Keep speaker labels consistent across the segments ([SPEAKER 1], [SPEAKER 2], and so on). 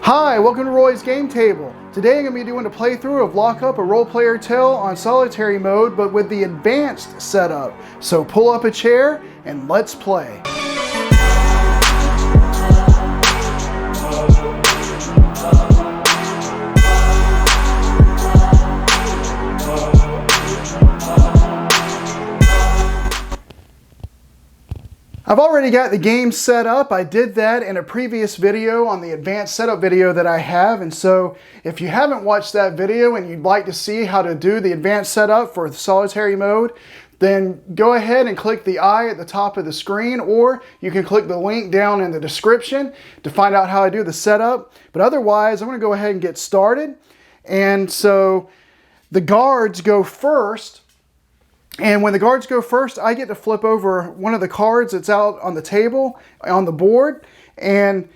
[SPEAKER 1] Hi, welcome to Roy's Game Table. Today I'm going to be doing a playthrough of Lockup, a role-player tale on solitary mode, but with the advanced setup. So pull up a chair and let's play. I've already got the game set up. I did that in a previous video on the advanced setup video that I have. And so if you haven't watched that video and you'd like to see how to do the advanced setup for the solitary mode, then go ahead and click the I at the top of the screen, or you can click the link down in the description to find out how I do the setup. But otherwise, I'm going to go ahead and get started. And so the guards go first. And when the guards go first, I get to flip over one of the cards that's out on the table, on the board. And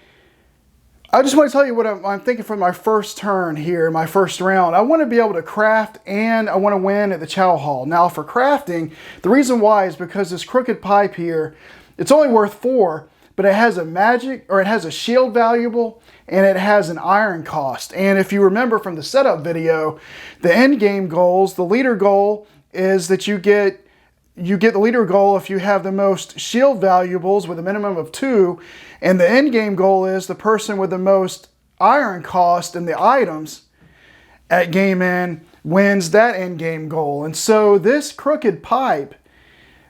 [SPEAKER 1] I just want to tell you what I'm thinking for my first turn here, my first round. I want to be able to craft and I want to win at the chow hall. Now for crafting, the reason why is because this crooked pipe here, it's only worth 4, but it has a magic, or it has a shield valuable, and it has an iron cost. And if you remember from the setup video, the end game goals, the leader goal, is that you get the leader goal if you have the most shield valuables with a minimum of 2, and the end game goal is the person with the most iron cost and the items at game end wins that end game goal. And so this crooked pipe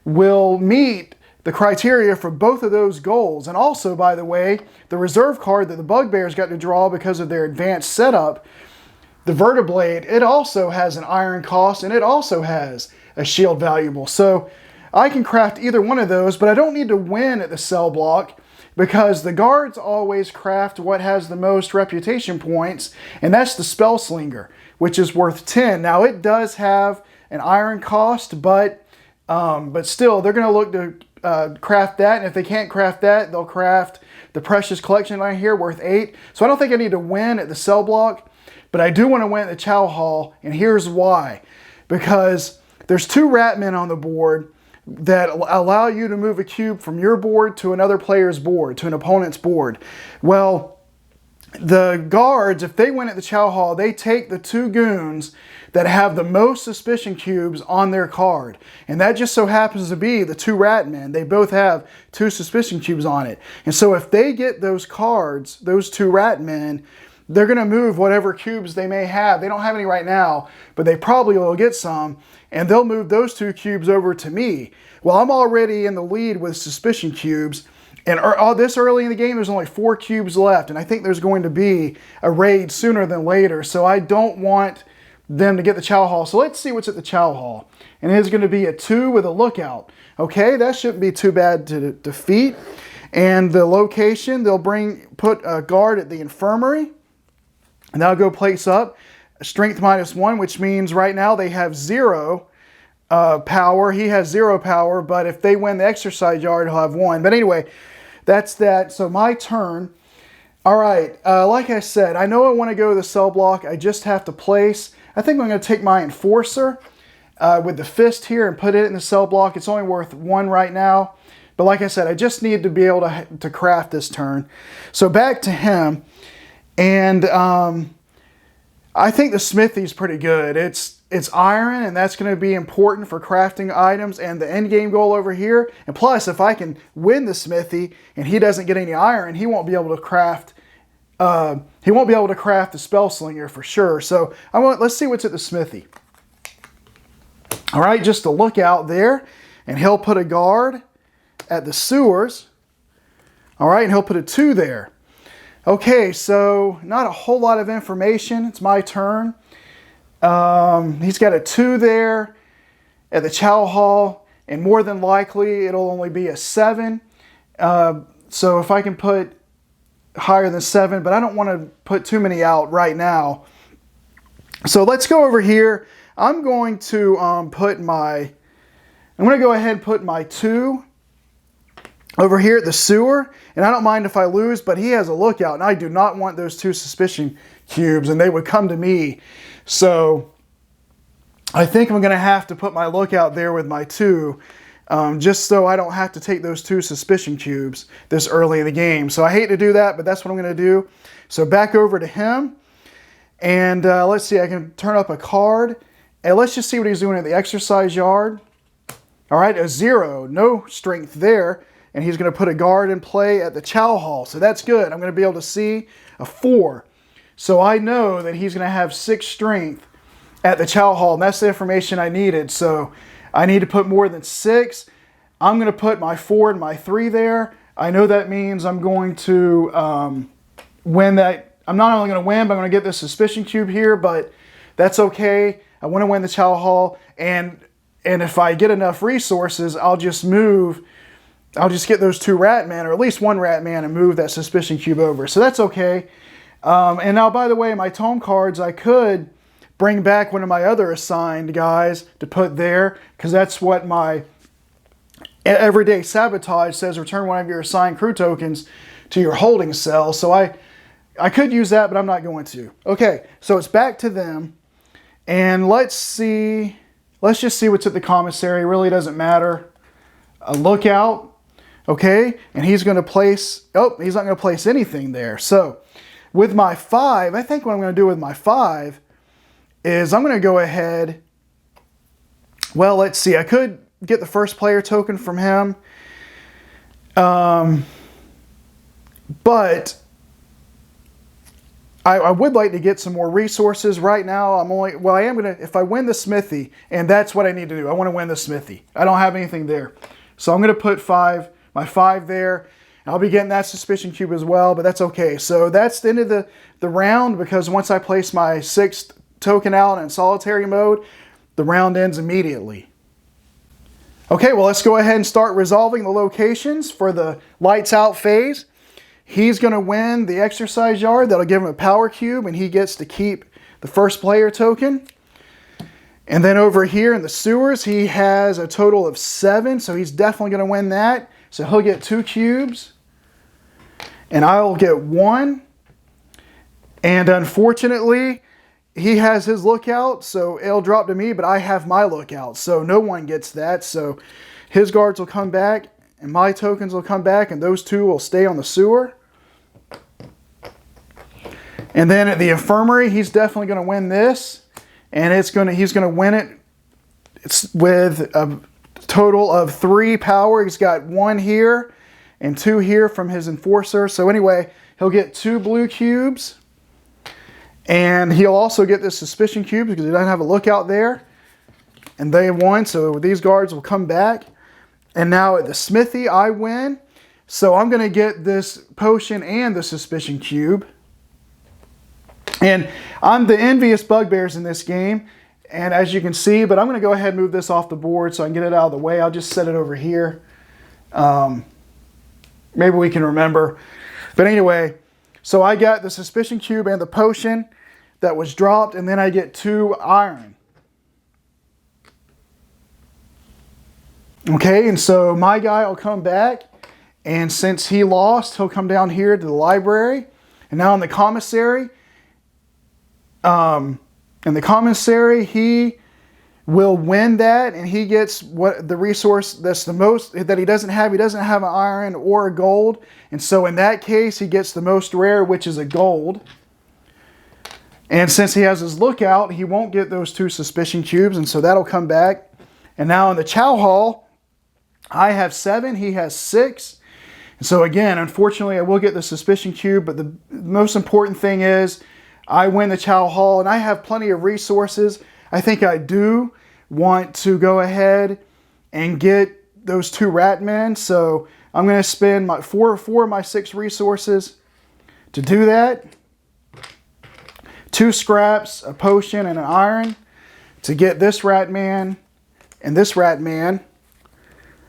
[SPEAKER 1] will meet the criteria for both of those goals. And also, by the way, the reserve card that the bugbears got to draw because of their advanced setup, the Vertiblade, it also has an iron cost and it also has a shield valuable. So I can craft either one of those, but I don't need to win at the cell block because the guards always craft what has the most reputation points, and that's the Spell Slinger, which is worth 10. Now it does have an iron cost, but still they're going to look to craft that, and if they can't craft that, they'll craft the Precious Collection line here worth 8. So I don't think I need to win at the cell block. But I do want to win at the chow hall, and here's why. Because there's 2 ratmen on the board that allow you to move a cube from your board to another player's board, to an opponent's board. Well, the guards, if they win at the chow hall, they take the 2 goons that have the most suspicion cubes on their card. And that just so happens to be the 2 ratmen. They both have 2 suspicion cubes on it. And so if they get those cards, those 2 ratmen, they're going to move whatever cubes they may have. They don't have any right now, but they probably will get some, and they'll move those 2 cubes over to me. Well, I'm already in the lead with suspicion cubes, and this early in the game, there's only 4 cubes left, and I think there's going to be a raid sooner than later, so I don't want them to get the chow hall. So let's see what's at the chow hall. And it is going to be a 2 with a lookout. Okay, that shouldn't be too bad to defeat. And the location, they'll put a guard at the infirmary. And that'll go place up strength -1, which means right now they have 0 power. He has 0 power, but if they win the exercise yard, he'll have 1. But anyway, that's that. So my turn. All right, like I said, I know I want to go to the cell block. I just have to place. I think I'm going to take my Enforcer with the fist here and put it in the cell block. It's only worth 1 right now. But like I said, I just need to be able to craft this turn. So back to him. And I think the smithy is pretty good. It's iron, and that's going to be important for crafting items and the end game goal over here. And plus, if I can win the smithy and he doesn't get any iron, he won't be able to craft. The Spell Slinger for sure. So let's see what's at the smithy. All right, just a lookout there, and he'll put a guard at the sewers. All right, and he'll put a 2 there. Okay, so not a whole lot of information. It's my turn. He's got a 2 there at the chow hall, and more than likely it'll only be a 7. So if I can put higher than 7, but I don't want to put too many out right now. So let's go over here. I'm going to go ahead and put my 2 over here at the sewer, and I don't mind if I lose, but he has a lookout, and I do not want those 2 suspicion cubes, and they would come to me. So I think I'm going to have to put my lookout there with my 2. just so I don't have to take those 2 suspicion cubes this early in the game. So I hate to do that, but that's what I'm going to do. So back over to him. And let's see, I can turn up a card. And let's just see what he's doing at the exercise yard. All right, a 0, no strength there. And he's going to put a guard in play at the chow hall. So that's good. I'm going to be able to see a 4. So I know that he's going to have 6 strength at the chow hall. And that's the information I needed. So I need to put more than 6. I'm going to put my 4 and my 3 there. I know that means I'm going to win that. I'm not only going to win, but I'm going to get this suspicion cube here, but that's okay. I want to win the chow hall, and if I get enough resources, I'll just get those 2 rat man, or at least 1 rat man, and move that suspicion cube over. So that's okay. And now, by the way, my tome cards, I could bring back one of my other assigned guys to put there, because that's what my everyday sabotage says. Return one of your assigned crew tokens to your holding cell. So I could use that, but I'm not going to. Okay, so it's back to them. And let's just see what's at the commissary. It really doesn't matter. A lookout. Okay, and he's going to place, he's not going to place anything there. So with my 5, I think what I'm going to do with my 5 is I'm going to go ahead. Well, let's see. I could get the first player token from him. But I would like to get some more resources. Right now, I am going to, if I win the smithy, and that's what I need to do. I want to win the smithy. I don't have anything there. So I'm going to put my 5 there. I'll be getting that suspicion cube as well, but that's okay. So that's the end of the round, because once I place my 6th token out in solitary mode, the round ends immediately. Okay, well, let's go ahead and start resolving the locations for the lights out phase. He's going to win the exercise yard. That'll give him a power cube, and he gets to keep the first player token. And then over here in the sewers, he has a total of 7, so he's definitely going to win that. So he'll get 2 cubes, and I'll get 1. And unfortunately, he has his lookout, so it'll drop to me, but I have my lookout, so no one gets that. So his guards will come back, and my tokens will come back, and those 2 will stay on the sewer. And then at the infirmary, he's definitely going to win this, and he's going to win it. It's with a total of 3 power. He's got 1 here and 2 here from his enforcer. So anyway, he'll get 2 blue cubes, and he'll also get this suspicion cube because he doesn't have a lookout there. And they won, so these guards will come back. And now at the smithy, I win. So I'm going to get this potion and the suspicion cube. And I'm the envious bugbears in this game, and as you can see, but I'm going to go ahead and move this off the board so I can get it out of the way. I'll just set it over here. Maybe we can remember. But anyway, so I got the suspicion cube and the potion that was dropped, and then I get 2 iron. Okay, and so my guy will come back, and since he lost, he'll come down here to the library. And now in the commissary, he will win that, and he gets what the resource that's the most that he doesn't have. He doesn't have an iron or a gold, and so in that case, he gets the most rare, which is a gold. And since he has his lookout, he won't get those 2 suspicion cubes, and so that'll come back. And now in the chow hall, I have 7, he has 6. And so again, unfortunately, I will get the suspicion cube, but the most important thing is I win the chow hall, and I have plenty of resources. I think I do want to go ahead and get those 2 rat men. So I'm going to spend my 4 of my 6 resources to do that. 2 scraps, a potion, and an iron to get this rat man and this rat man.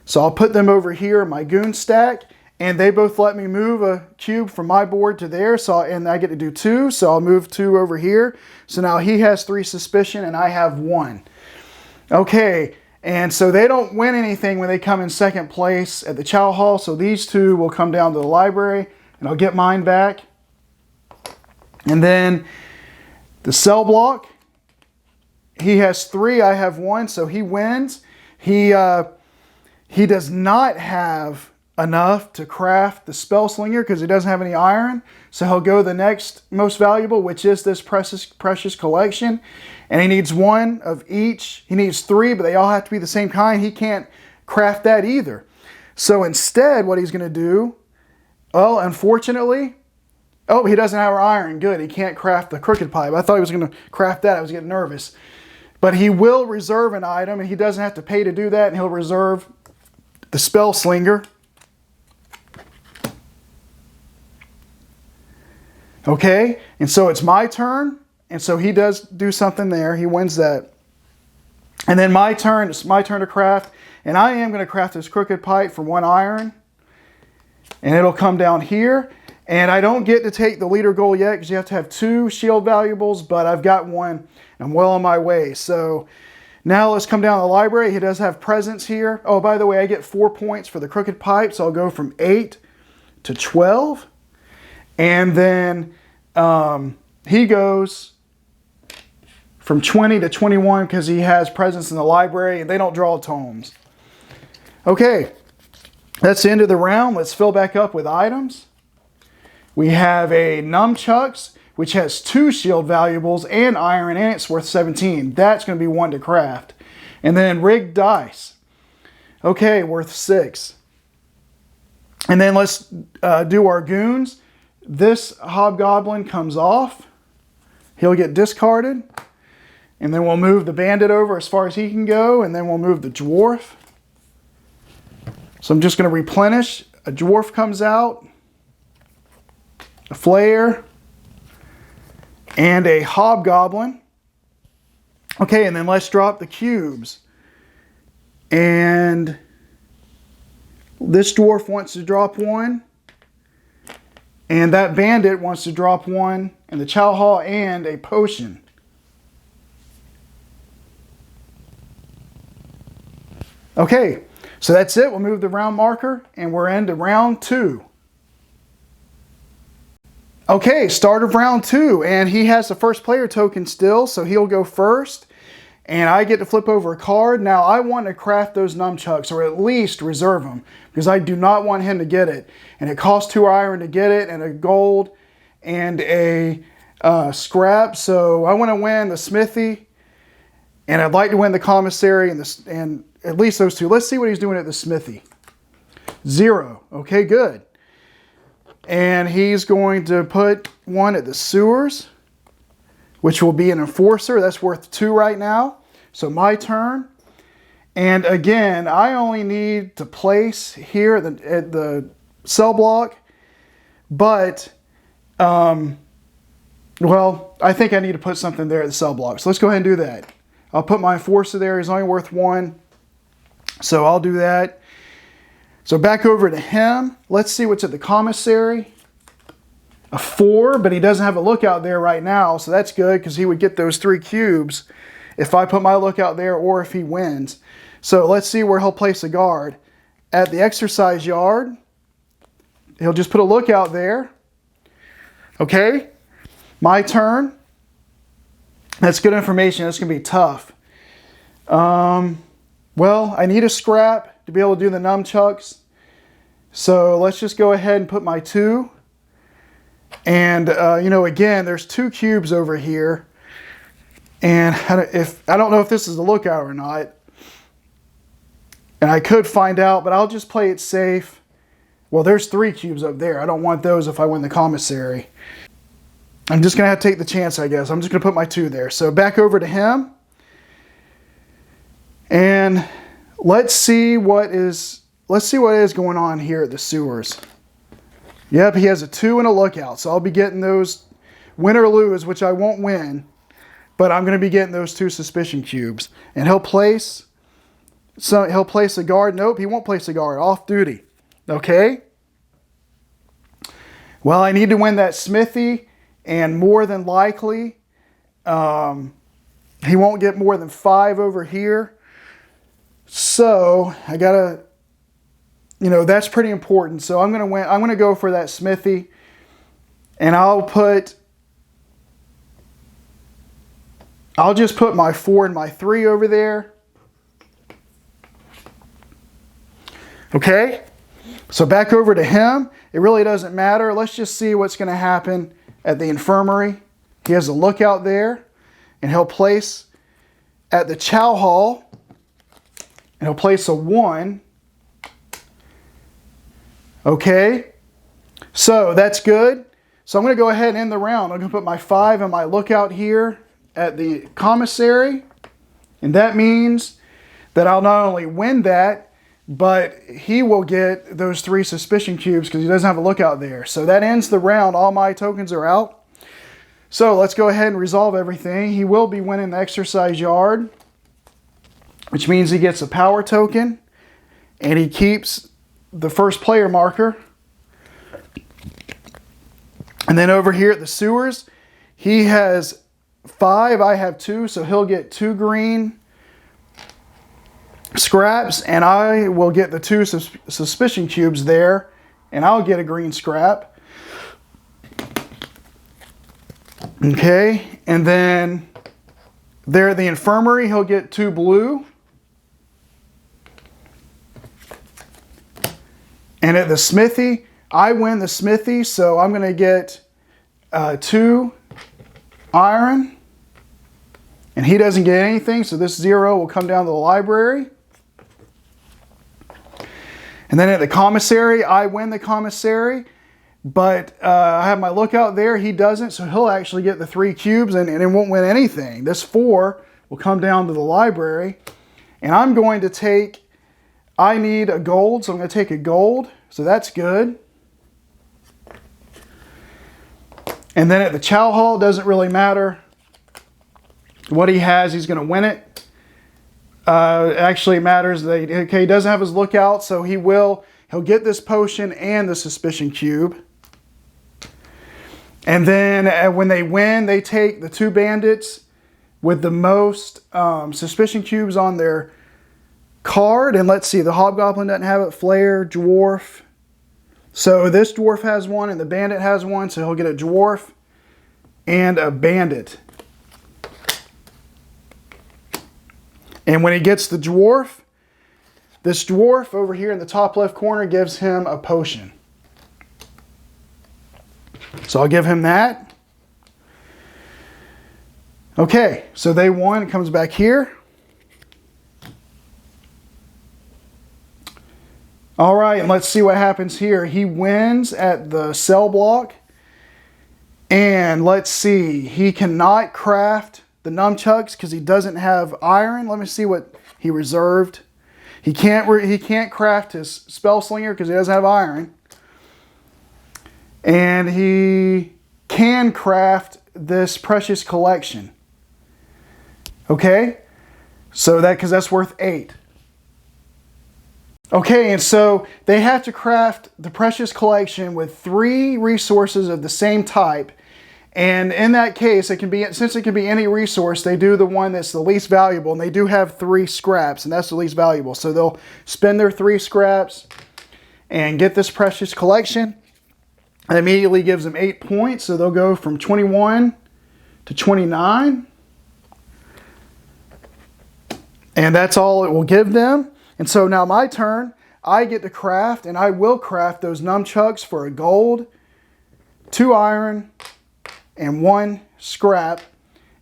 [SPEAKER 1] So I'll put them over here in my goon stack. And they both let me move a cube from my board to theirs, and I get to do 2, so I'll move 2 over here. So now he has 3 suspicion, and I have 1. Okay, and so they don't win anything when they come in 2nd place at the chow hall, so these 2 will come down to the library, and I'll get mine back. And then the cell block, he has 3, I have 1, so he wins. He he does not have enough to craft the spell slinger because he doesn't have any iron. So he'll go the next most valuable, which is this precious collection. And he needs one of each. He needs 3, but they all have to be the same kind. He can't craft that either. So instead, what he's going to do, well, unfortunately, oh, he doesn't have iron. Good. He can't craft the crooked pipe. I thought he was going to craft that. I was getting nervous. But he will reserve an item, and he doesn't have to pay to do that, and he'll reserve the spell slinger. Okay, and so it's my turn, and so he does do something there. He wins that. And then my turn, it's my turn to craft, and I am going to craft this crooked pipe for 1 iron. And it'll come down here. And I don't get to take the leader goal yet because you have to have 2 shield valuables, but I've got 1. I'm well on my way. So now let's come down to the library. He does have presents here. Oh, by the way, I get 4 points for the crooked pipe, so I'll go from 8 to 12. And then he goes from 20 to 21 because he has presents in the library and they don't draw tomes. Okay, that's the end of the round. Let's fill back up with items. We have a nunchucks, which has 2 shield valuables and iron, and it's worth 17. That's going to be 1 to craft. And then rigged dice. Okay, worth 6. And then let's do our goons. This hobgoblin comes off. He'll get discarded. And then we'll move the bandit over as far as he can go. And then we'll move the dwarf. So I'm just going to replenish. A dwarf comes out. A flare. And a hobgoblin. Okay, and then let's drop the cubes. And this dwarf wants to drop 1. And that bandit wants to drop 1, and the chow hall and a potion. Okay, so that's it. We'll move the round marker, and we're into round 2. Okay, start of round 2, and he has the first player token still, so he'll go first. And I get to flip over a card. Now, I want to craft those nunchucks, or at least reserve them, because I do not want him to get it. And it costs 2 iron to get it, and a gold, and a scrap. So I want to win the smithy, and I'd like to win the commissary, and at least those 2. Let's see what he's doing at the smithy. 0. Okay, good. And he's going to put 1 at the sewers, which will be an enforcer. That's worth 2 right now. So my turn. And again, I only need to place here at the cell block. But, well, I think I need to put something there at the cell block. So let's go ahead and do that. I'll put my enforcer there. He's only worth 1. So I'll do that. So back over to him. Let's see what's at the commissary. A 4, but he doesn't have a lookout there right now, so that's good because he would get those 3 cubes if I put my lookout there or if he wins. So let's see where he'll place a guard. At the exercise yard, he'll just put a lookout there. Okay, my turn. That's good information. That's going to be tough. Well, I need a scrap to be able to do the nunchucks. So let's just go ahead and put my 2. And, you know, again, there's 2 cubes over here. And I don't know if this is a lookout or not. And I could find out, but I'll just play it safe. Well, there's 3 cubes up there. I don't want those if I win the commissary. I'm just going to have to take the chance, I guess. I'm just going to put my 2 there. So back over to him. And let's see what is going on here at the sewers. Yep, he has a 2 and a lookout. So I'll be getting those win or lose, which I won't win. But I'm going to be getting those 2 suspicion cubes. And he'll place a guard. Nope, he won't place a guard. Off duty. Okay. Well, I need to win that smithy. And more than likely, he won't get more than 5 over here. So I got to... You know, that's pretty important. So I'm going to win. I'm going to go for that smithy. And I'll just put my 4 and my 3 over there. Okay, so back over to him. It really doesn't matter. Let's just see what's going to happen at the infirmary. He has a lookout there, and he'll place at the chow hall, and he'll place a 1. Okay, so that's good. So I'm going to go ahead and end the round. I'm going to put my 5 and my lookout here at the commissary, and that means that I'll not only win that, but he will get those 3 suspicion cubes because he doesn't have a lookout there. So that ends the round. All my tokens are out. So let's go ahead and resolve everything. He will be winning the exercise yard, which means he gets a power token, and he keeps the first player marker. And then over here at the sewers, he has 5, I have 2, so he'll get 2 green scraps, and I will get the 2 suspicion cubes there, and I'll get a green scrap. Okay, and then there at the infirmary, he'll get 2 blue. And at the smithy, I win the smithy, so I'm going to get 2 iron. And he doesn't get anything, so this 0 will come down to the library. And then at the commissary, I win the commissary, but I have my lookout there. He doesn't, so he'll actually get the 3 cubes and it won't win anything. This 4 will come down to the library. And I'm going to take, I need a gold, so I'm going to take a gold. So that's good. And then at the chow hall, it doesn't really matter what he has, he's going to win it. Actually, it matters that he doesn't have his lookout, so he'll get this potion and the suspicion cube. And then when they win, they take the 2 bandits with the most suspicion cubes on their card. And let's see, the hobgoblin doesn't have it. Flare, dwarf. So this dwarf has 1 and the bandit has 1, so he'll get a dwarf and a bandit. And when he gets the dwarf, this dwarf over here in the top left corner gives him a potion. So I'll give him that. Okay, so they won. It comes back here. All right, and let's see what happens here. He wins at the cell block. And let's see, he cannot craft the nunchucks because he doesn't have iron. Let me see what he reserved. He can't craft his spell slinger because he doesn't have iron. And he can craft this precious collection. Okay? So because that's worth 8. Okay, and so they have to craft the precious collection with 3 resources of the same type. And in that case, since it can be any resource, they do the one that's the least valuable, and they do have 3 scraps, and that's the least valuable. So they'll spend their 3 scraps and get this precious collection. It immediately gives them 8 points, so they'll go from 21 to 29. And that's all it will give them. And so now my turn, I get to craft, and I will craft those nunchucks for a gold, 2 iron, and 1 scrap,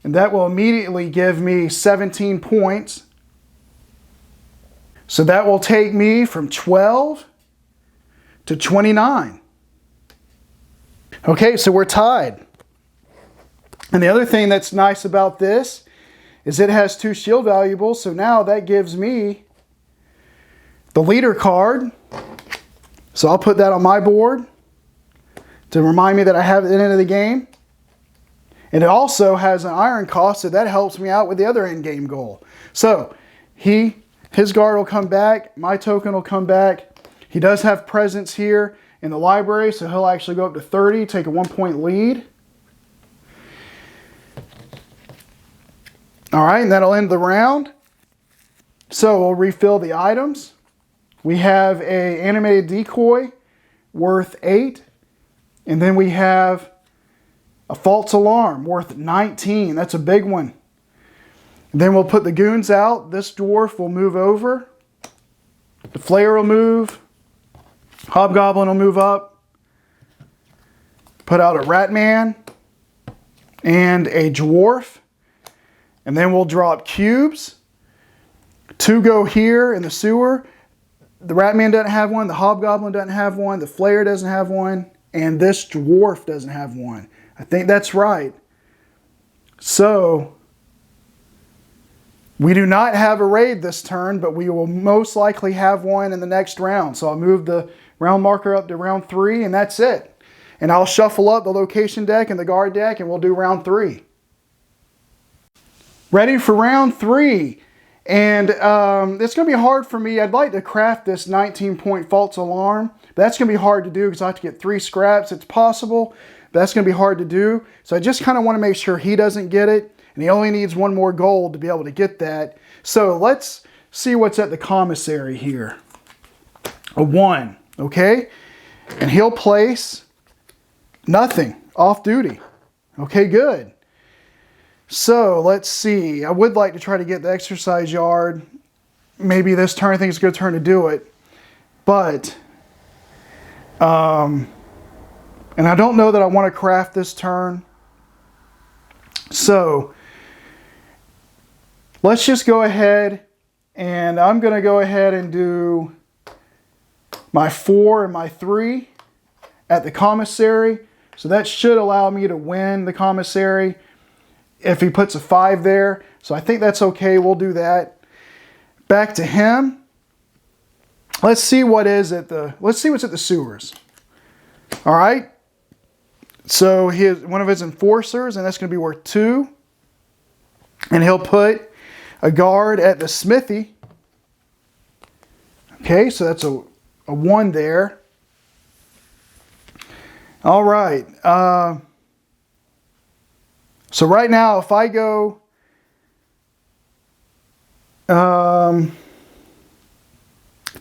[SPEAKER 1] and that will immediately give me 17 points. So that will take me from 12 to 29. Okay, so we're tied. And the other thing that's nice about this is it has 2 shield valuables, so now that gives me the leader card. So I'll put that on my board to remind me that I have it at the end of the game. And it also has an iron cost, so that helps me out with the other end game goal. So his guard will come back, my token will come back. He does have presence here in the library, so he'll actually go up to 30, take a 1-point lead. All right, and that'll end the round. So we'll refill the items. We have a animated decoy worth 8, and then we have a false alarm worth 19. That's a big one. Then we'll put the goons out. This dwarf will move over. The Flayer will move. Hobgoblin will move up. Put out a Ratman and a Dwarf. And then we'll drop cubes. 2 go here in the sewer. The Ratman doesn't have one. The Hobgoblin doesn't have one. The Flayer doesn't have one. And this Dwarf doesn't have one. I think that's right. So, we do not have a raid this turn, but we will most likely have one in the next round. So I'll move the round marker up to round 3, and that's it. And I'll shuffle up the location deck and the guard deck, and we'll do round 3. Ready for round 3. And it's going to be hard for me. I'd like to craft this 19-point false alarm. But that's going to be hard to do because I have to get 3 scraps. It's possible, but that's going to be hard to do. So I just kind of want to make sure he doesn't get it. And he only needs 1 more gold to be able to get that. So let's see what's at the commissary here. A 1, okay? And he'll place nothing, off duty. Okay, good. So let's see. I would like to try to get the exercise yard. Maybe this turn, I think it's a good turn to do it. But, and I don't know that I want to craft this turn. So, let's just go ahead, and I'm going to go ahead and do my 4 and my 3 at the commissary. So that should allow me to win the commissary if he puts a 5 there. So I think that's okay. We'll do that. Back to him. Let's see what is at the, let's see what's at the sewers. All right. So one of his enforcers, and that's going to be worth 2. And he'll put a guard at the smithy. Okay, so that's a 1 there. All right. So right now, if I go, to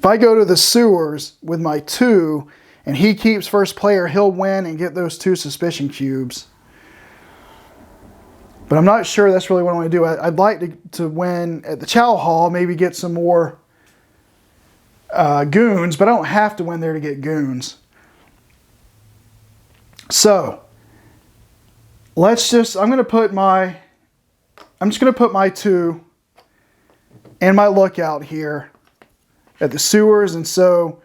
[SPEAKER 1] the sewers with my 2, and he keeps first player, he'll win and get those 2 suspicion cubes. But I'm not sure that's really what I want to do. I'd like to win at the Chow Hall, maybe get some more goons, but I don't have to win there to get goons. So, I'm just going to put my 2 and my lookout here at the sewers. And so,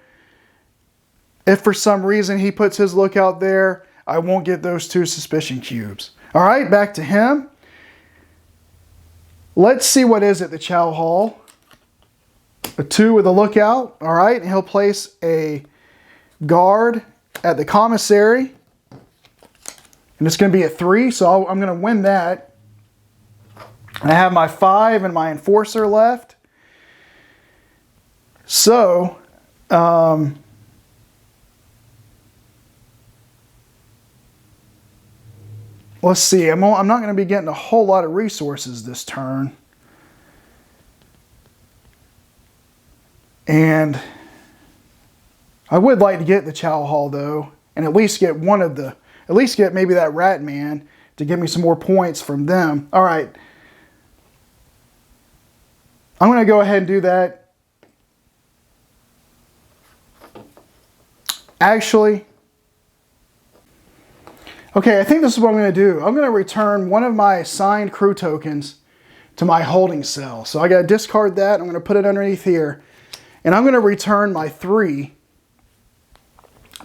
[SPEAKER 1] if for some reason he puts his lookout there, I won't get those 2 suspicion cubes. All right, back to him. Let's see what is at the Chow Hall. A 2 with a lookout. All right, and he'll place a guard at the commissary. And it's going to be a 3, so I'm going to win that. I have my 5 and my enforcer left. So, let's see. I'm not going to be getting a whole lot of resources this turn. And I would like to get the Chow Hall, though, and at least get maybe that Rat Man to give me some more points from them. All right. I'm going to go ahead and do that. Actually, okay, I think this is what I'm going to do. I'm going to return one of my assigned crew tokens to my holding cell. So I got to discard that. I'm going to put it underneath here. And I'm going to return my 3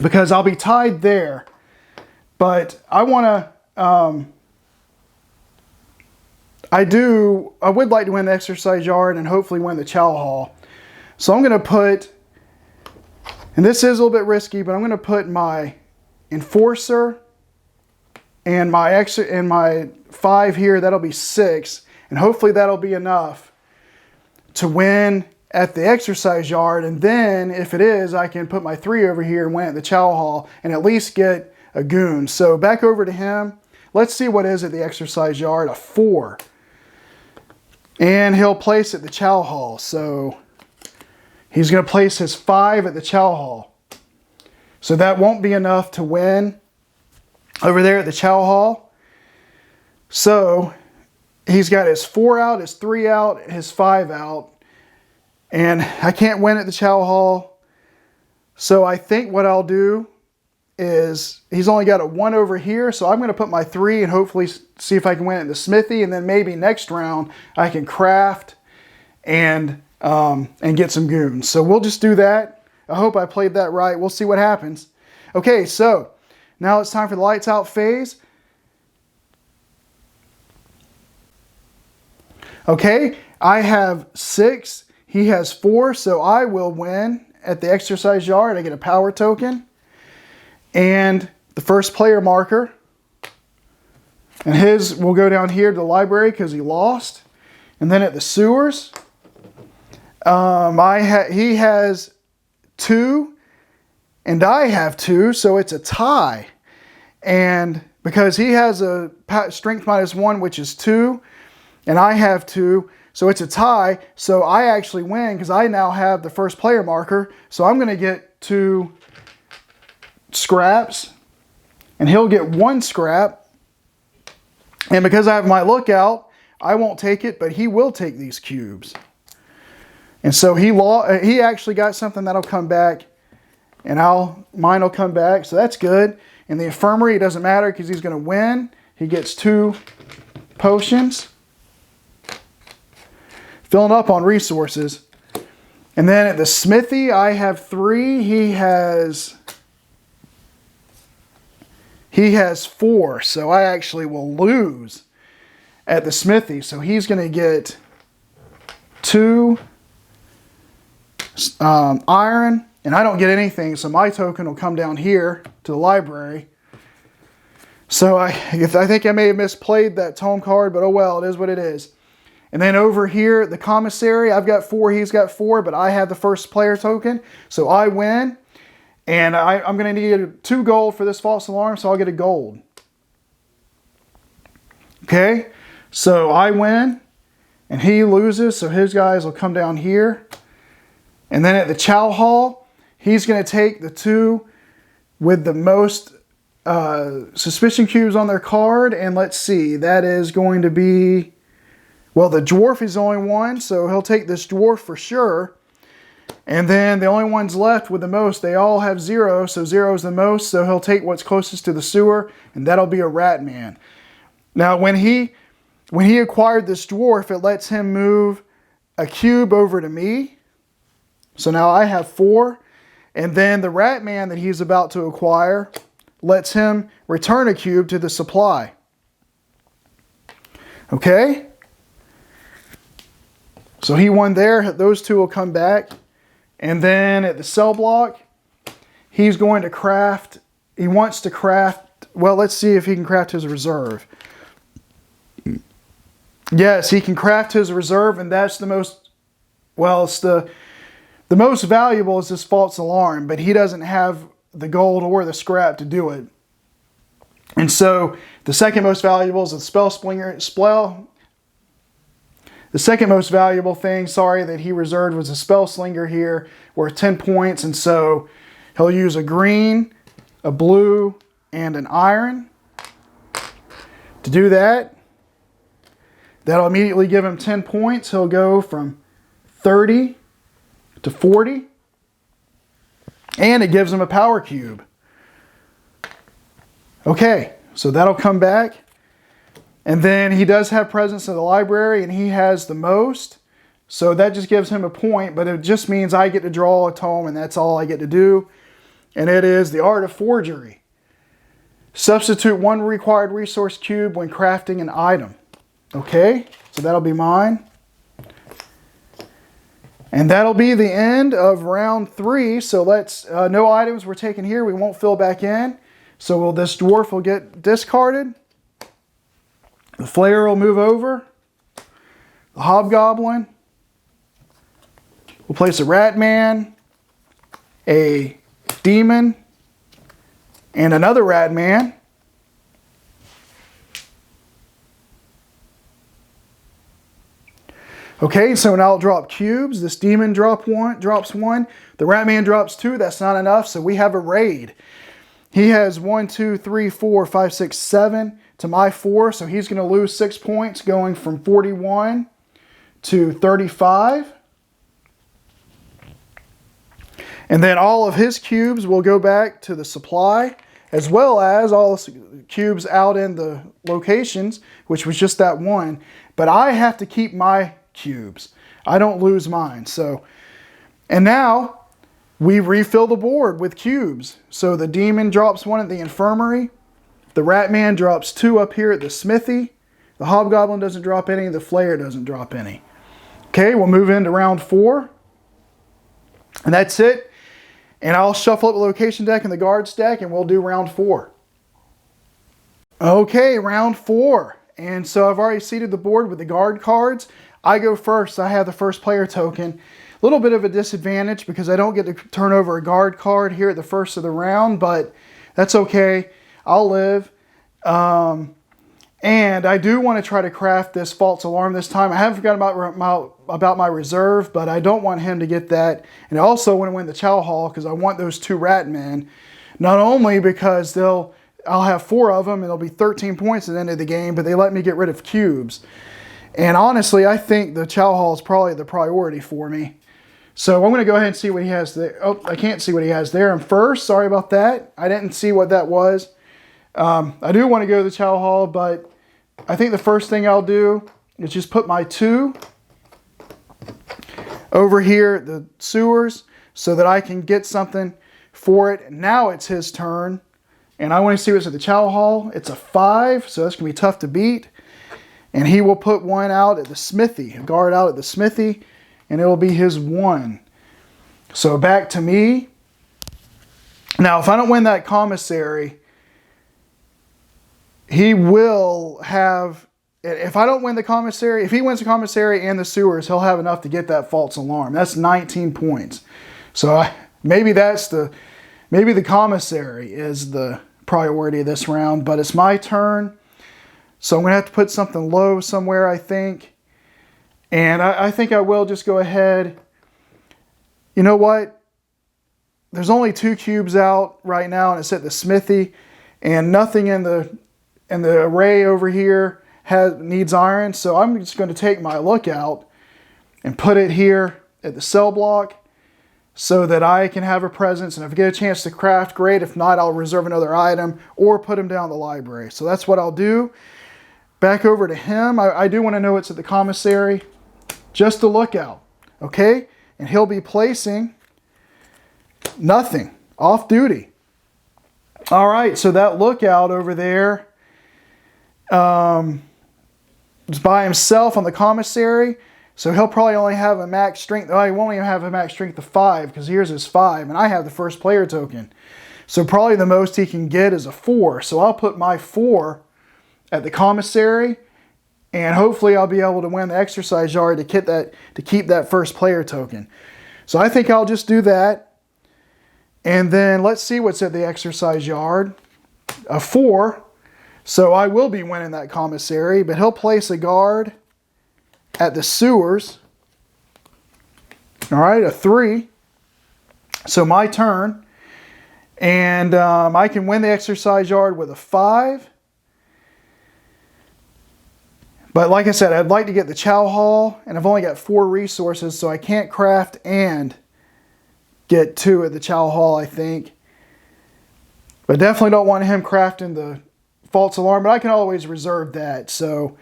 [SPEAKER 1] because I'll be tied there. But I want to, I would like to win the exercise yard and hopefully win the Chow Hall. So I'm going to put, and this is a little bit risky, but I'm going to put my enforcer and my 5 here. That'll be 6, and hopefully that'll be enough to win at the exercise yard. And then if it is, I can put my 3 over here and win at the Chow Hall and at least get a goon. So back over to him. Let's see what is at the exercise yard. A 4. And he'll place at the Chow Hall. So he's going to place his 5 at the Chow Hall. So that won't be enough to win over there at the Chow Hall. So he's got his 4 out, his 3 out, his 5 out. And I can't win at the Chow Hall. So I think what I'll do is, he's only got a 1 over here. So I'm going to put my 3 and hopefully see if I can win at the Smithy. And then maybe next round I can craft and get some goons. So we'll just do that. I hope I played that right. We'll see what happens. Okay, so now it's time for the lights out phase. Okay, I have 6. He has 4, so I will win at the exercise yard. I get a power token and the first player marker. And his will go down here to the library because he lost. And then at the sewers, he has 2 and I have 2, so it's a tie. And because he has a strength -1, which is 2, and I have 2, so it's a tie. So I actually win because I now have the first player marker. So I'm going to get 2 scraps and he'll get 1 scrap. And because I have my lookout, I won't take it, but he will take these cubes. And so he actually got something that'll come back, and mine will come back. So that's good. In the infirmary, it doesn't matter because he's going to win. He gets 2 potions. Filling up on resources. And then at the Smithy, I have 3. He has 4. So I actually will lose at the Smithy. So he's going to get 2 iron. And I don't get anything. So my token will come down here to the library. So I think I may have misplayed that tome card. But oh well, it is what it is. And then over here, the commissary, I've got 4, he's got 4, but I have the first player token. So I win. And I'm going to need 2 gold for this false alarm, so I'll get a gold. Okay, so I win, and he loses, so his guys will come down here. And then at the Chow Hall, he's going to take the 2 with the most suspicion cubes on their card. And let's see, that is going to be... Well, the dwarf is the only one, so he'll take this dwarf for sure. And then the only ones left with the most, they all have 0, so 0 is the most, so he'll take what's closest to the sewer, and that'll be a rat man. Now, when he acquired this dwarf, it lets him move a cube over to me. So now I have 4. And then the rat man that he's about to acquire lets him return a cube to the supply. Okay? So he won there. Those 2 will come back. And then at the cell block, he's going to craft. He wants to craft. Well, let's see if he can craft his reserve. Yes, he can craft his reserve, and that's the most. Well, it's the most valuable is this false alarm, but he doesn't have the gold or the scrap to do it. And so the second most valuable is the spell slinger. The second most valuable thing, that he reserved was a spell slinger here, worth 10 points. And so he'll use a green, a blue, and an iron to do that. That'll immediately give him 10 points. He'll go from 30 to 40. And it gives him a power cube. Okay, so that'll come back. And then he does have presence in the library, and he has the most. So that just gives him a point, but it just means I get to draw a tome, and that's all I get to do. And it is the Art of Forgery. Substitute 1 required resource cube when crafting an item. Okay, so that'll be mine. And that'll be the end of round 3. So no items were taken here. We won't fill back in. So this dwarf will get discarded. The Flayer will move over. The Hobgoblin. We'll place a Rat Man, a Demon, and another Rat Man. Okay, so now I'll drop cubes. This Demon drops 1. The Rat Man drops 2. That's not enough, so we have a raid. He has 1, 2, 3, 4, 5, 6, 7 to my 4, so he's going to lose 6 points, going from 41 to 35. And then all of his cubes will go back to the supply, as well as all the cubes out in the locations, which was just that one. But I have to keep my cubes. I don't lose mine. So, and now we refill the board with cubes. So the demon drops one at the infirmary. The rat man drops 2 up here at the smithy. The hobgoblin doesn't drop any. The flayer doesn't drop any. Okay, we'll move into round 4. And that's it. And I'll shuffle up the location deck and the guard stack, and we'll do round 4. Okay, round 4. And so I've already seeded the board with the guard cards. I go first. I have the first player token. A little bit of a disadvantage because I don't get to turn over a guard card here at the first of the round, but that's okay. I'll live. And I do want to try to craft this false alarm this time. I haven't forgotten about my reserve, but I don't want him to get that. And I also want to win the Chow Hall because I want those 2 rat men. Not only because I'll have 4 of them and it'll be 13 points at the end of the game, but they let me get rid of cubes. And honestly, I think the Chow Hall is probably the priority for me. So I'm going to go ahead and see what he has there. Oh, I can't see what he has there. I'm first. Sorry about that. I didn't see what that was. I do want to go to the Chow Hall, but I think the first thing I'll do is just put my 2 over here at the sewers so that I can get something for it. Now it's his turn, and I want to see what's at the Chow Hall. It's a 5, so that's going to be tough to beat. And he will put 1 out at the smithy, a guard out at the smithy, and it will be his 1. So back to me. Now, if I don't win that commissary, he will have, if I don't win the commissary, if he wins the commissary and the sewers, he'll have enough to get that false alarm. That's 19 points. So maybe the commissary is the priority of this round, but it's my turn. So I'm going to have to put something low somewhere, I think. And I think I will just go ahead. You know what? There's only 2 cubes out right now, and it's at the smithy. And nothing in the array over here needs iron. So I'm just going to take my lookout and put it here at the cell block so that I can have a presence. And if I get a chance to craft, great. If not, I'll reserve another item or put them down the library. So that's what I'll do. Back over to him. I do want to know what's at the commissary. Just a lookout. Okay? And he'll be placing nothing. Off duty. All right. So that lookout over there is by himself on the commissary. So he'll probably only have a max strength. Oh, he won't even have a max strength of 5 because here's his 5. And I have the first player token. So probably the most he can get is a 4. So I'll put my 4 at the commissary, and hopefully I'll be able to win the exercise yard to keep that first player token. So I think I'll just do that. And then let's see what's at the exercise yard. A 4. So I will be winning that commissary, but he'll place a guard at the sewers. All right, a 3. So my turn. And I can win the exercise yard with a 5. But like I said, I'd like to get the Chow Hall, and I've only got 4 resources, so I can't craft and get 2 at the Chow Hall, I think. But definitely don't want him crafting the false alarm, but I can always reserve that. So,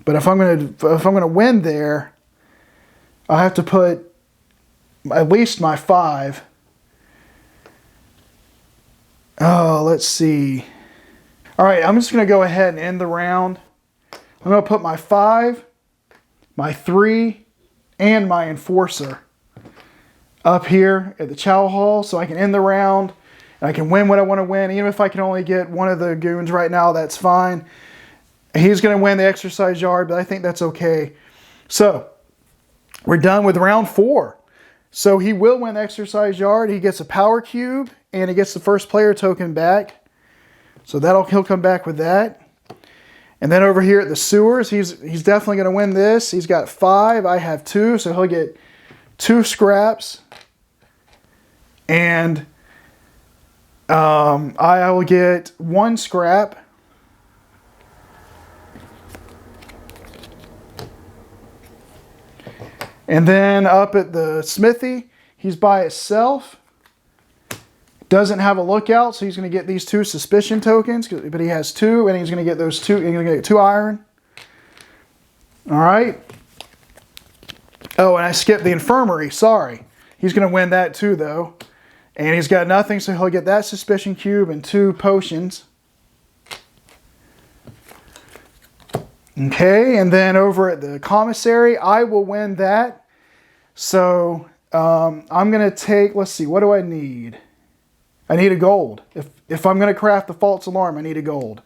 [SPEAKER 1] but if I'm gonna win there, I have to put at least my 5. Oh, let's see. All right, I'm just going to go ahead and end the round. I'm going to put my 5, my 3, and my enforcer up here at the Chow Hall so I can end the round. And I can win what I want to win. Even if I can only get one of the goons right now, that's fine. He's going to win the exercise yard, but I think that's okay. So, we're done with round 4. So he will win the exercise yard. He gets a power cube, and he gets the first player token back. So he'll come back with that. And then over here at the sewers, he's definitely going to win this. He's got 5. I have 2, so he'll get 2 scraps. And I will get 1 scrap. And then up at the smithy, he's by himself. Doesn't have a lookout, so he's going to get these 2 suspicion tokens, but he has 2, and he's going to get those 2. He's going to get 2 iron. All right. Oh, and I skipped the infirmary. Sorry. He's going to win that too, though. And he's got nothing, so he'll get that suspicion cube and 2 potions. Okay, and then over at the commissary, I will win that. So I'm going to take, let's see, what do I need? I need a gold. If I'm going to craft the false alarm, I need a gold.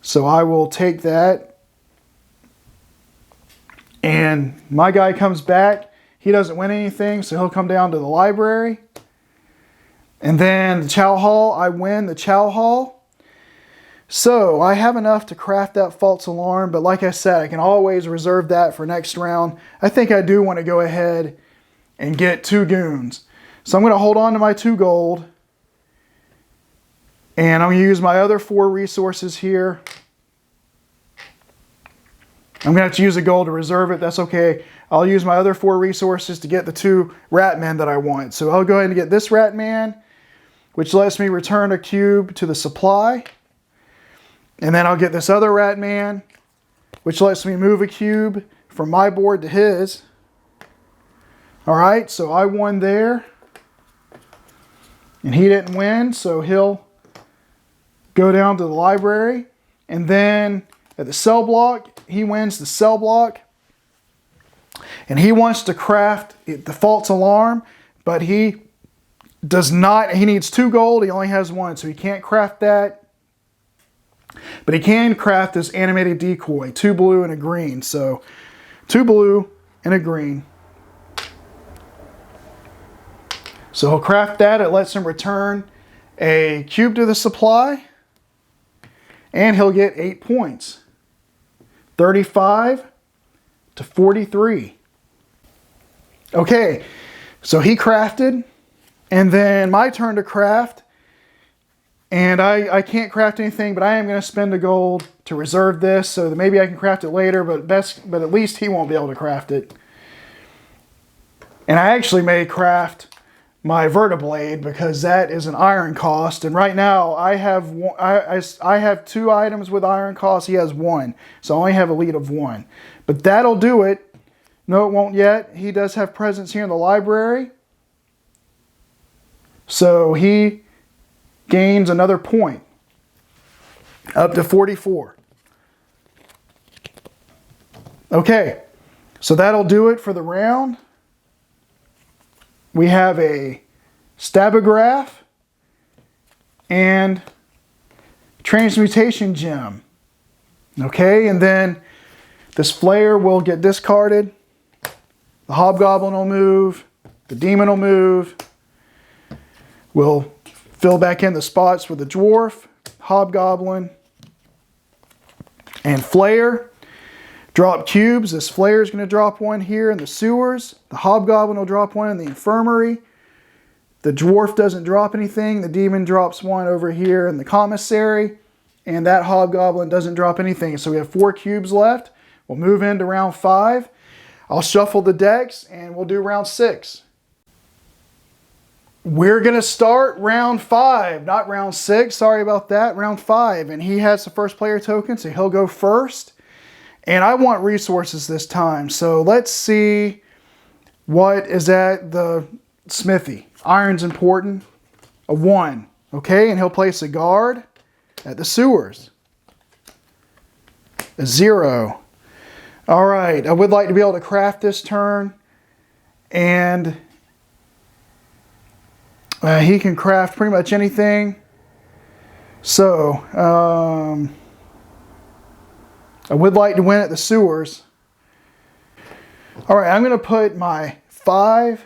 [SPEAKER 1] So I will take that. And my guy comes back. He doesn't win anything, so he'll come down to the library. And then the chow hall, I win the chow hall. So I have enough to craft that false alarm, but like I said, I can always reserve that for next round. I think I do want to go ahead and get 2 goons. So I'm going to hold on to my 2 gold. And I'm going to use my other 4 resources here. I'm going to have to use a gold to reserve it. That's okay. I'll use my other 4 resources to get the 2 rat men that I want. So I'll go ahead and get this rat man, which lets me return a cube to the supply. And then I'll get this other rat man, which lets me move a cube from my board to his. All right, so I won there. And he didn't win, so he'll go down to the library. And then at the cell block, he wins the cell block. And he wants to craft the false alarm, but he does not. He needs 2 gold. He only has 1, so he can't craft that. But he can craft this animated decoy, 2 blue and a green. So 2 blue and a green. So he'll craft that. It lets him return a cube to the supply. And he'll get 8 points. 35 to 43. Okay, so he crafted. And then my turn to craft. And I can't craft anything, but I am going to spend a gold to reserve this so that maybe I can craft it later, but at least he won't be able to craft it. And I actually may craft my vertiblade because that is an iron cost. And right now I have 2 items with iron cost. He has 1, so I only have a lead of 1. But that'll do it. No, it won't yet. He does have presence here in the library, so he gains another point, up to 44. Okay, so that'll do it for the round. We have a stabograph and transmutation gem. Okay, and then this flare will get discarded. The hobgoblin will move. The demon will move. We'll fill back in the spots with the dwarf, hobgoblin, and flare. Drop cubes. This flare is going to drop 1 here in the sewers. The hobgoblin will drop 1 in the infirmary. The dwarf doesn't drop anything. The demon drops 1 over here in the commissary. And that hobgoblin doesn't drop anything. So we have 4 cubes left. We'll move into round 5. I'll shuffle the decks and we'll do round 6. We're going to start round 5, not round 6. Sorry about that. Round 5. And he has the first player token, so he'll go first. And I want resources this time. So let's see what is at the smithy. Iron's important. A 1. Okay, and he'll place a guard at the sewers. A 0. All right, I would like to be able to craft this turn. And he can craft pretty much anything. So, I would like to win at the sewers. All right, I'm going to put my 5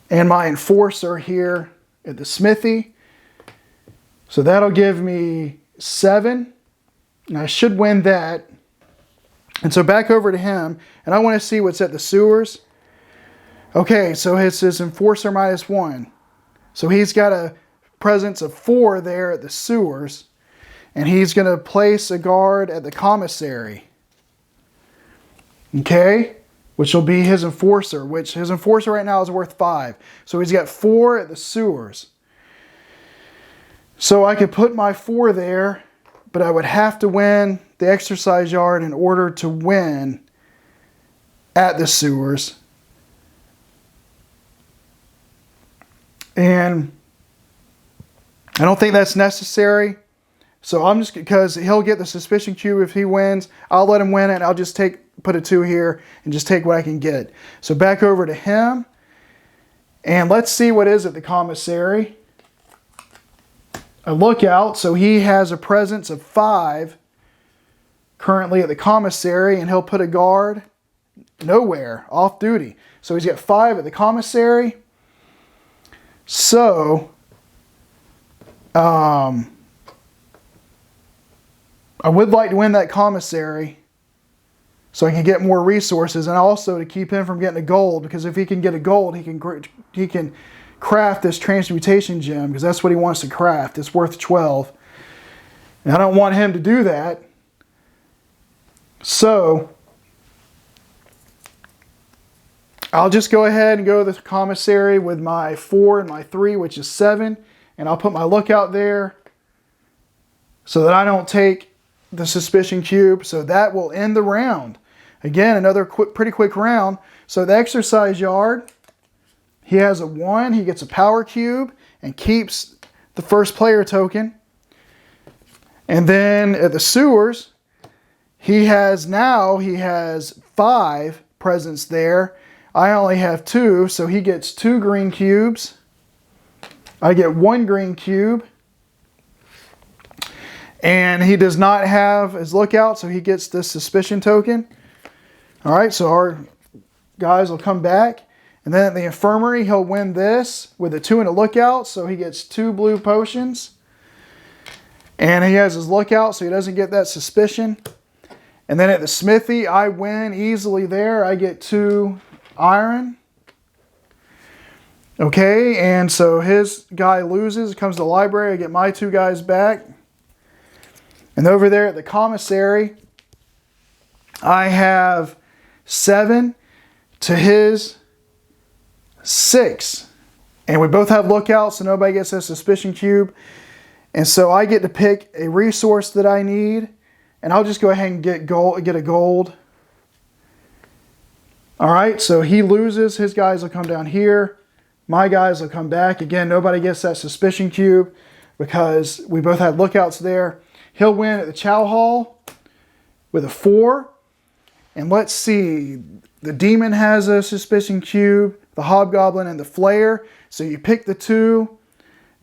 [SPEAKER 1] and my enforcer here at the smithy. So that'll give me 7. And I should win that. And so back over to him. And I want to see what's at the sewers. Okay, so it's his enforcer -1. So he's got a presence of 4 there at the sewers. And he's going to place a guard at the commissary. Okay, which will be his enforcer, which his enforcer right now is worth 5. So he's got 4 at the sewers. So I could put my 4 there, but I would have to win the exercise yard in order to win at the sewers. And I don't think that's necessary. So I'm just, because he'll get the suspicion cube if he wins, I'll let him win it. I'll just put a 2 here and just take what I can get. So back over to him. And let's see what is at the commissary. A lookout. So he has a presence of 5 currently at the commissary, and he'll put a guard nowhere, off duty. So he's got 5 at the commissary. So I would like to win that commissary so I can get more resources, and also to keep him from getting a gold, because if he can get a gold, he can craft this transmutation gem, because that's what he wants to craft. It's worth 12. And I don't want him to do that. So I'll just go ahead and go to the commissary with my 4 and my 3, which is 7. And I'll put my lookout there so that I don't take the suspicion cube. So that will end the round. Again, another pretty quick round. So the exercise yard, he has a 1. He gets a power cube and keeps the first player token. And then at the sewers, he has 5 presents there. I only have 2, so he gets 2 green cubes. I get 1 green cube. And he does not have his lookout, so he gets this suspicion token. All right, so our guys will come back. And then at the infirmary, he'll win this with a 2 and a lookout, so he gets 2 blue potions. And he has his lookout, so he doesn't get that suspicion. And then at the smithy, I win easily there. I get 2 iron. Okay, and so his guy loses, comes to the library. I get my 2 guys back. And over there at the commissary, I have 7 to his 6. And we both have lookouts, so nobody gets a suspicion cube. And so I get to pick a resource that I need. And I'll just go ahead and get a gold. All right, so he loses. His guys will come down here. My guys will come back. Again, nobody gets that suspicion cube because we both had lookouts there. He'll win at the Chow Hall with a 4. And let's see. The demon has a suspicion cube, the hobgoblin and the flayer. So you pick the 2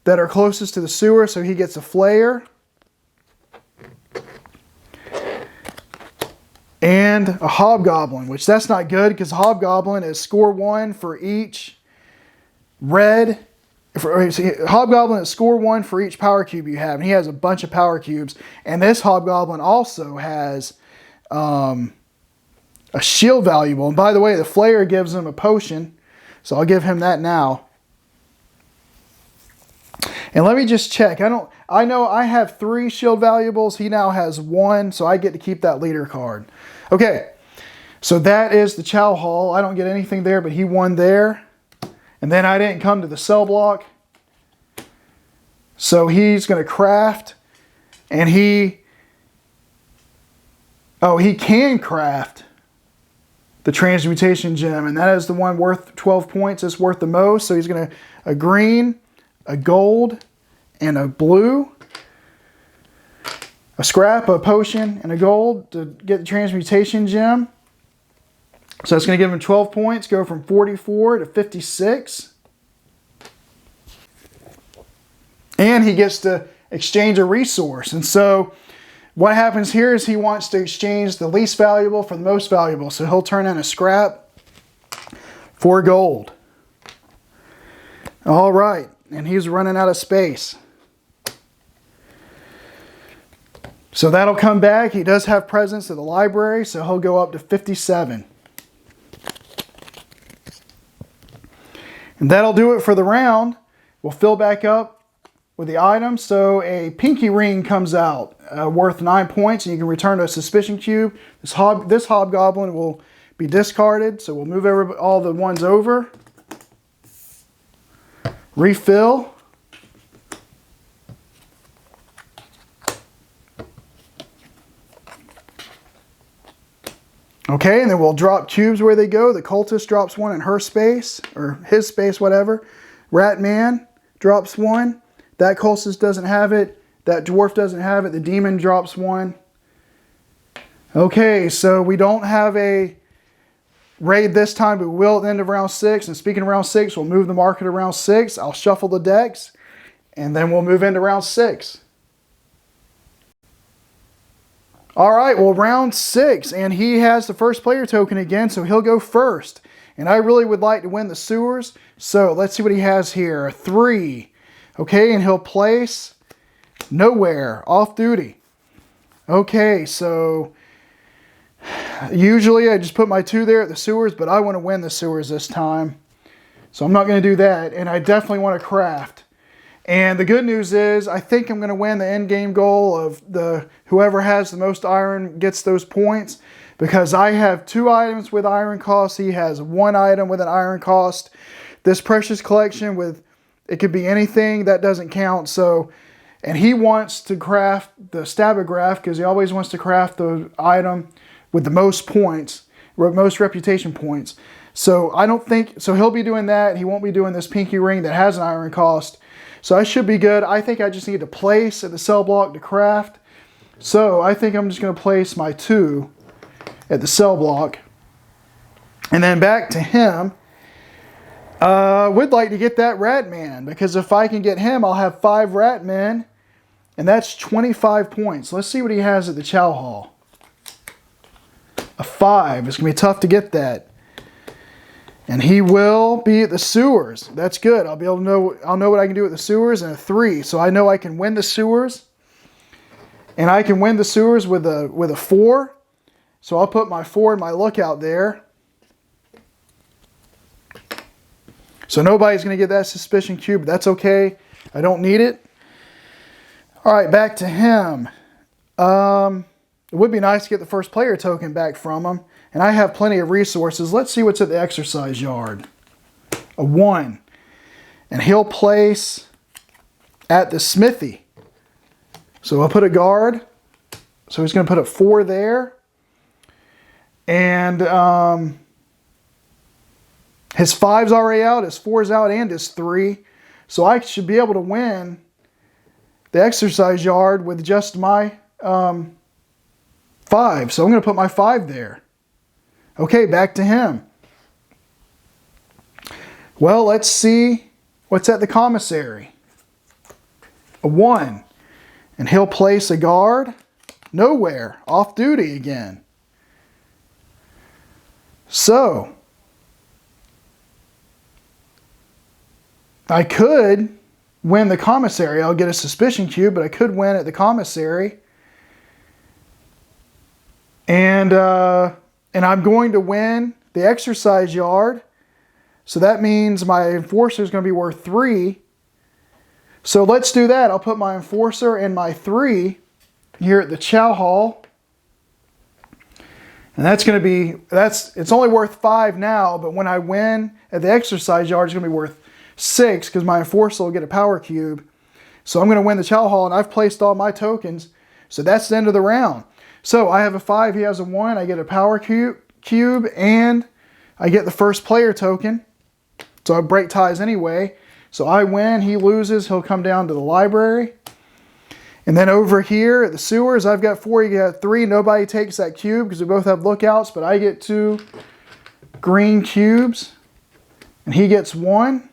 [SPEAKER 1] that are closest to the sewer, so he gets a flayer. And a hobgoblin, which that's not good because hobgoblin is score 1 for each red. Hobgoblin is score 1 for each power cube you have, and he has a bunch of power cubes. And this hobgoblin also has a shield valuable. And by the way, the flayer gives him a potion, so I'll give him that now. And let me just check. I know I have 3 shield valuables. He now has 1, so I get to keep that leader card. Okay, so that is the Chow Hall. I don't get anything there, but he won there. And then I didn't come to the cell block. So he's going to craft. And he can craft the transmutation gem. And that is the one worth 12 points. It's worth the most. So he's going to a green, a gold, and a blue. A scrap, a potion, and a gold to get the transmutation gem. So that's going to give him 12 points, go from 44 to 56. And he gets to exchange a resource. And so what happens here is he wants to exchange the least valuable for the most valuable. So he'll turn in a scrap for gold. All right. And he's running out of space. So that'll come back. He does have presents at the library, so he'll go up to 57. And that'll do it for the round. We'll fill back up with the items. So a pinky ring comes out worth 9 points, and you can return a suspicion cube. This hobgoblin will be discarded. So we'll move all the ones over. Refill. Okay, and then we'll drop cubes where they go. The cultist drops one in her space, or his space, whatever. Ratman drops one. That cultist doesn't have it. That dwarf doesn't have it. The demon drops one. Okay, so we don't have a raid this time, but we will at the end of round 6. And speaking of round 6, we'll move the marker to round 6. I'll shuffle the decks, and then we'll move into round 6. All right, well, round 6, and he has the first player token again, so he'll go first. And I really would like to win the sewers, so let's see what he has here. A 3. Okay, and he'll place nowhere, off duty. Okay, so usually I just put my 2 there at the sewers, but I want to win the sewers this time. So I'm not going to do that, and I definitely want to craft. And the good news is, I think I'm going to win the end game goal of whoever has the most iron gets those points, because I have 2 items with iron cost. He has 1 item with an iron cost. This precious collection it could be anything, that doesn't count. So, and he wants to craft the stabograph because he always wants to craft the item with the most points, most reputation points. So I don't think, so he'll be doing that. He won't be doing this pinky ring that has an iron cost. So I should be good. I think I just need to place at the cell block to craft. So I think I'm just going to place my 2 at the cell block. And then back to him. Would like to get that Ratman, because if I can get him, I'll have 5 Ratmen. And that's 25 points. Let's see what he has at the Chow Hall. A 5. It's going to be tough to get that. And he will be at the sewers. That's good. I'll be able to know. I'll know what I can do with the sewers. And a 3, so I know I can win the sewers. And I can win the sewers with a 4. So I'll put my 4 in my lookout there. So nobody's going to get that suspicion cube. That's okay. I don't need it. All right, back to him. It would be nice to get the first player token back from him. And I have plenty of resources. Let's see what's at the exercise yard. A 1. And he'll place at the smithy. So I'll put a guard. So he's going to put a 4 there. And his 5's already out, his 4's out, and his 3. So I should be able to win the exercise yard with just my 5. So I'm going to put my 5 there. Okay, back to him. Well, let's see what's at the commissary. A 1. And he'll place a guard. Nowhere. Off duty again. So, I could win the commissary. I'll get a suspicion cube, but I could win at the commissary. And I'm going to win the exercise yard. So that means my enforcer is going to be worth 3. So let's do that. I'll put my enforcer and my 3 here at the Chow Hall. And that's going to be, it's only worth 5 now, but when I win at the exercise yard, it's going to be worth 6 because my enforcer will get a power cube. So I'm going to win the Chow Hall, and I've placed all my tokens. So that's the end of the round. So I have a 5, he has a 1, I get a power cube, and I get the first player token. So I break ties anyway. So I win, he loses, he'll come down to the library. And then over here at the sewers, I've got 4, you got 3. Nobody takes that cube because we both have lookouts, but I get 2 green cubes, and he gets 1.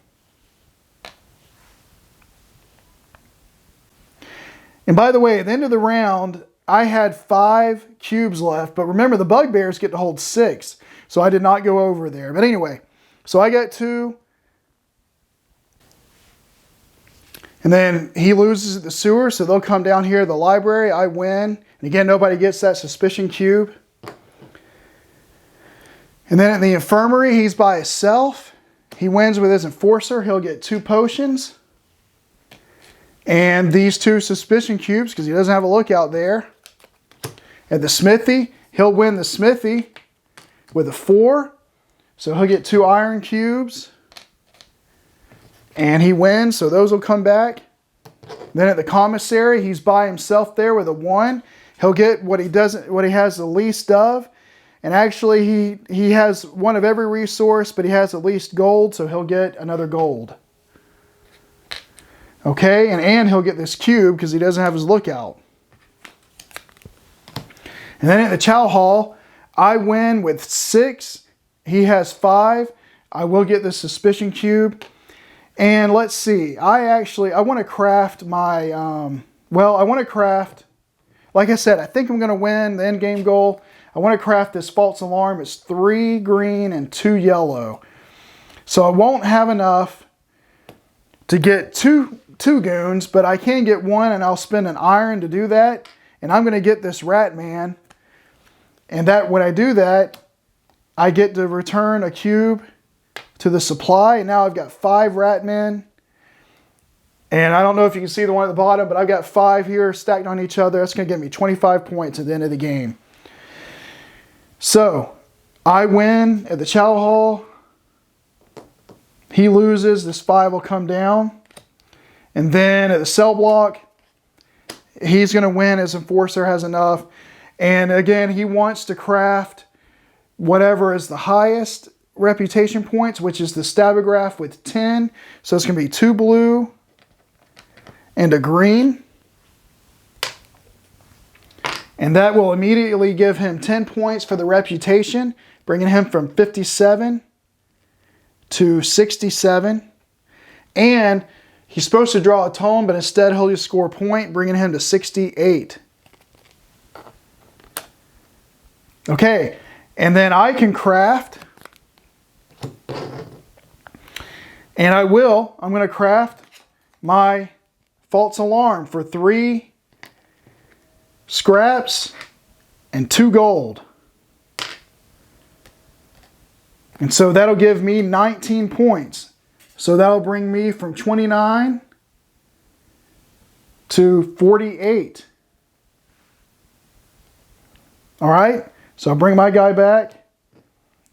[SPEAKER 1] And by the way, at the end of the round, I had 5 cubes left, but remember the bugbears get to hold 6, so I did not go over there. But anyway, so I got 2, and then he loses at the sewer, so they'll come down here to the library. I win, and again, nobody gets that suspicion cube. And then at the infirmary, he's by himself. He wins with his enforcer. He'll get 2 potions. And these 2 suspicion cubes, because he doesn't have a lookout there. At the smithy, he'll win the smithy. with a 4. So he'll get 2 iron cubes. And he wins, so those will come back. Then at the commissary, he's by himself there with a 1. He'll get what he has the least of. And actually, he has one of every resource, but he has the least gold, so he'll get another gold. Okay, and he'll get this cube because he doesn't have his lookout. And then at the chow hall, I win with 6. He has 5. I will get the suspicion cube. And let's see, I want to craft my, like I said, I think I'm going to win the end game goal. I want to craft this false alarm. It's 3 green and 2 yellow. So I won't have enough to get two goons, but I can get 1, and I'll spend an iron to do that. And I'm going to get this rat man. And that when I do that, I get to return a cube to the supply, and now I've got 5 rat men. And I don't know if you can see the one at the bottom, but I've got 5 here stacked on each other. That's going to give me 25 points at the end of the game. So I win at the chow hall. He loses. This 5 will come down. And then at the cell block, he's going to win. His enforcer has enough. And again, he wants to craft whatever is the highest reputation points, which is the stabograph with 10. So it's going to be 2 blue and a green. And that will immediately give him 10 points for the reputation, bringing him from 57 to 67. And he's supposed to draw a tone, but instead he'll just score a point, bringing him to 68. Okay, and then I can craft. And I'm going to craft my false alarm for 3 scraps and 2 gold. And so that'll give me 19 points. So that'll bring me from 29 to 48. All right, so I'll bring my guy back.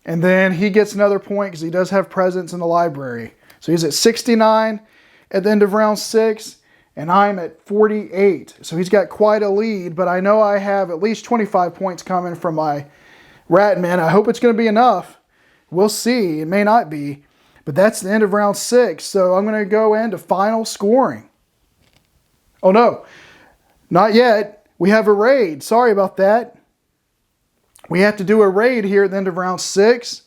[SPEAKER 1] And then he gets another point because he does have presence in the library. So he's at 69 at the end of round 6, and I'm at 48. So he's got quite a lead, but I know I have at least 25 points coming from my rat man. I hope it's going to be enough. We'll see. It may not be, but that's the end of round 6. So I'm going to go into final scoring. Oh no, not yet. We have a raid. Sorry about that. We have to do a raid here at the end of round 6.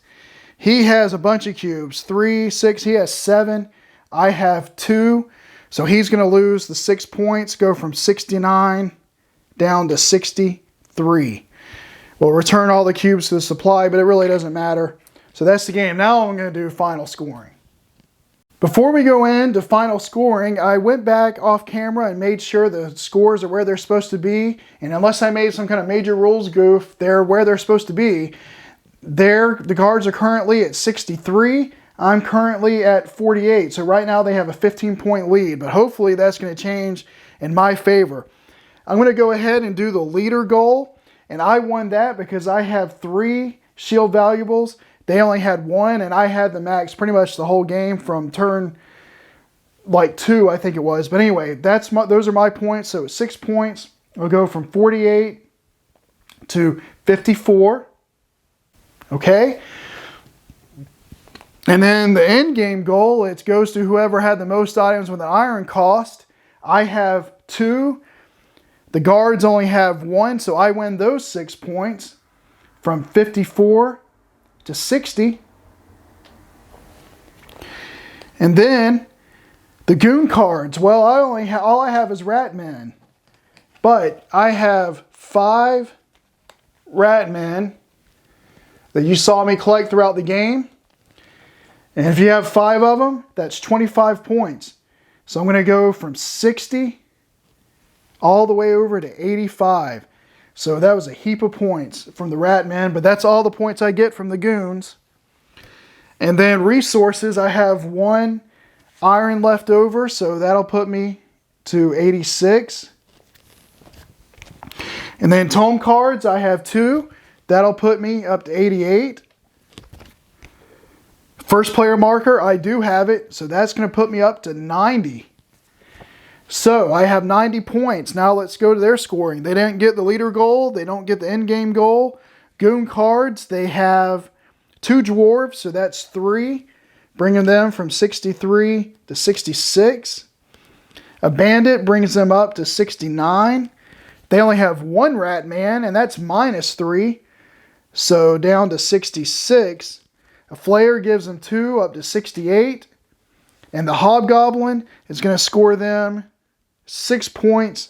[SPEAKER 1] He has a bunch of cubes. 3, 6. He has 7. I have 2. So he's going to lose the 6 points, go from 69 down to 63. We'll return all the cubes to the supply, but it really doesn't matter. So that's the game. Now I'm going to do final scoring. Before we go into final scoring, I went back off camera and made sure the scores are where they're supposed to be. And unless I made some kind of major rules goof, they're where they're supposed to be. The guards are currently at 63. I'm currently at 48. So right now they have a 15-point lead, but hopefully that's going to change in my favor. I'm going to go ahead and do the leader goal. And I won that because I have 3 shield valuables. They only had 1, and I had the max pretty much the whole game from turn like 2, I think it was. But anyway, those are my points. So 6 points. I'll go from 48 to 54. Okay. And then the end game goal, it goes to whoever had the most items with an iron cost. I have 2. The guards only have 1, so I win those 6 points from 54 to 60. And then the goon cards. Well, all I have is rat men. But I have 5 rat men that you saw me collect throughout the game. And if you have 5 of them, that's 25 points. So I'm going to go from 60 all the way over to 85. So that was a heap of points from the rat men, but that's all the points I get from the goons. And then resources, I have 1 iron left over, so that'll put me to 86. And then tome cards, I have 2. That'll put me up to 88. First player marker, I do have it, so that's going to put me up to 90. So I have 90 points. Now let's go to their scoring. They didn't get the leader goal. They don't get the in-game goal. Goon cards, they have 2 dwarves, so that's 3, bringing them from 63 to 66. A bandit brings them up to 69. They only have 1 rat man, and that's -3, so down to 66. A Flayer gives them 2 up to 68. And the Hobgoblin is going to score them 6 points.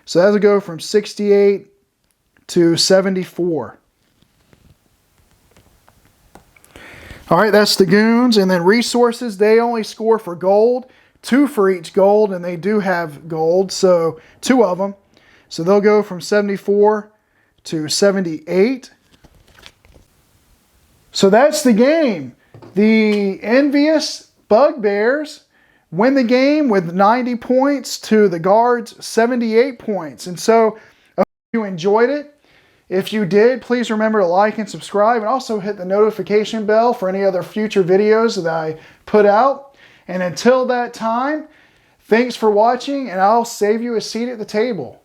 [SPEAKER 1] So that'll go from 68 to 74. All right, that's the Goons. And then Resources, they only score for gold. 2 for each gold, and they do have gold. So 2 of them. So they'll go from 74 to 78. So that's the game. The Envious Bugbears win the game with 90 points to the Guards' 78 points. And so I hope you enjoyed it. If you did, please remember to like and subscribe, and also hit the notification bell for any other future videos that I put out. And until that time, thanks for watching, and I'll save you a seat at the table.